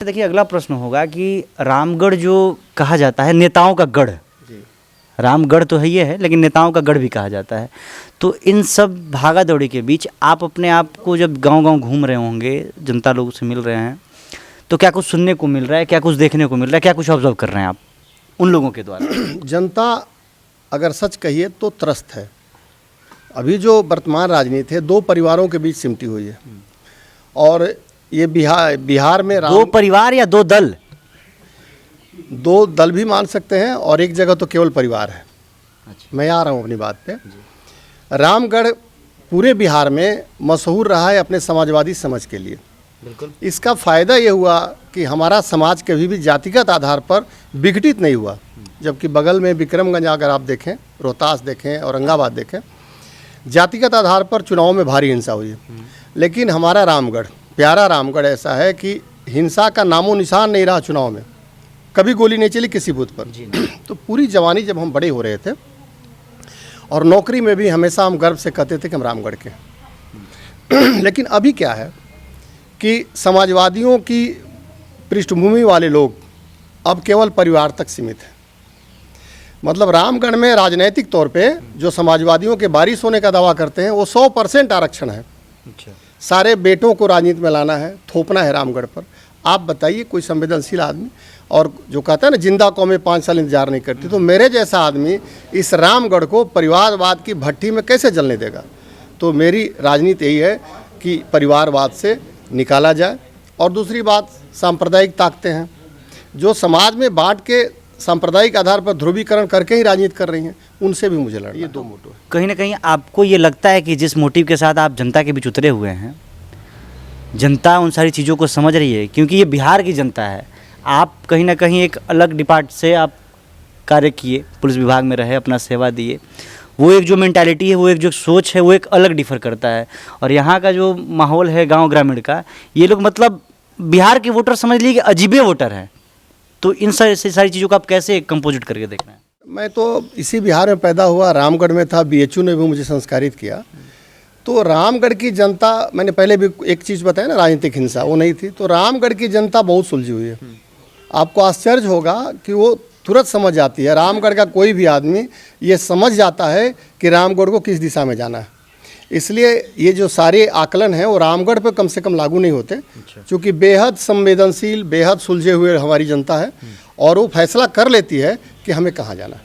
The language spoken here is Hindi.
देखिए अगला प्रश्न होगा कि रामगढ़ जो कहा जाता है नेताओं का गढ़, रामगढ़ तो है ये है लेकिन नेताओं का गढ़ भी कहा जाता है। तो इन सब भागा दौड़ी के बीच आप अपने आप को जब गांव-गांव घूम रहे होंगे, जनता लोगों से मिल रहे हैं, तो क्या कुछ सुनने को मिल रहा है, क्या कुछ देखने को मिल रहा है, क्या कुछ ऑब्जर्व कर रहे हैं आप उन लोगों के द्वारा? जनता अगर सच कहिए तो त्रस्त है। अभी जो वर्तमान राजनीति है दो परिवारों के बीच सिमटी हुई है और ये बिहार में दो परिवार या दो दल? दो दल भी मान सकते हैं और एक जगह तो केवल परिवार है। अच्छा। मैं आ रहा हूँ अपनी बात पे। रामगढ़ पूरे बिहार में मशहूर रहा है अपने समाजवादी समझ के लिए। बिल्कुल। इसका फ़ायदा ये हुआ कि हमारा समाज कभी भी जातिगत आधार पर विघटित नहीं हुआ, जबकि बगल में विक्रमगंज अगर आप देखें, रोहतास देखें, औरंगाबाद देखें, जातिगत आधार पर चुनाव में भारी हिंसा हुई है। लेकिन हमारा रामगढ़, प्यारा रामगढ़ ऐसा है कि हिंसा का नामो निशान नहीं रहा। चुनाव में कभी गोली नहीं चली किसी बूथ पर। तो पूरी जवानी जब हम बड़े हो रहे थे और नौकरी में भी हमेशा हम गर्व से कहते थे कि हम रामगढ़ के लेकिन अभी क्या है कि समाजवादियों की पृष्ठभूमि वाले लोग अब केवल परिवार तक सीमित हैं। मतलब रामगढ़ में राजनीतिक तौर पे जो समाजवादियों के बारिश होने का दावा करते हैं वो 100% आरक्षण है। अच्छा। सारे सारे बेटों को राजनीति में लाना है, थोपना है रामगढ़ पर। आप बताइए कोई संवेदनशील आदमी और जो कहता है ना जिंदा कौमें 5 साल इंतजार नहीं करती, तो मेरे जैसा आदमी इस रामगढ़ को परिवारवाद की भट्टी में कैसे जलने देगा? तो मेरी राजनीति यही है कि परिवारवाद से निकाला जाए। और दूसरी बात, सांप्रदायिक ताकतें हैं जो समाज में बांट के सांप्रदायिक आधार पर ध्रुवीकरण करके ही राजनीति कर रही हैं, उनसे भी मुझे लड़ना। ये दो मोटो है। कहीं ना कहीं आपको ये लगता है कि जिस मोटिव के साथ आप जनता के बीच उतरे हुए हैं, जनता उन सारी चीज़ों को समझ रही है? क्योंकि ये बिहार की जनता है। आप कहीं ना कहीं एक अलग डिपार्ट से आप कार्य किए, पुलिस विभाग में रहे, अपना सेवा दिए, वो एक जो मेंटालिटी है, वो एक जो सोच है, वो एक अलग डिफर करता है। और यहाँ का जो माहौल है गांव ग्रामीण का, ये लोग मतलब बिहार के वोटर समझ लिए कि अजीबे वोटर हैं। तो इन सारी चीज़ों को आप कैसे कंपोजिट करके देख रहे हैं? मैं तो इसी बिहार में पैदा हुआ, रामगढ़ में था, बीएचयू ने भी मुझे संस्कारित किया। तो रामगढ़ की जनता, मैंने पहले भी एक चीज़ बताया ना, राजनीतिक हिंसा वो नहीं थी। तो रामगढ़ की जनता बहुत सुलझी हुई है। आपको आश्चर्य होगा कि वो तुरंत समझ जाती है। रामगढ़ का कोई भी आदमी ये समझ जाता है कि रामगढ़ को किस दिशा में जाना है। इसलिए ये जो सारे आकलन हैं वो रामगढ़ पर कम से कम लागू नहीं होते, क्योंकि बेहद संवेदनशील, बेहद सुलझे हुए हमारी जनता है और वो फैसला कर लेती है कि हमें कहाँ जाना है।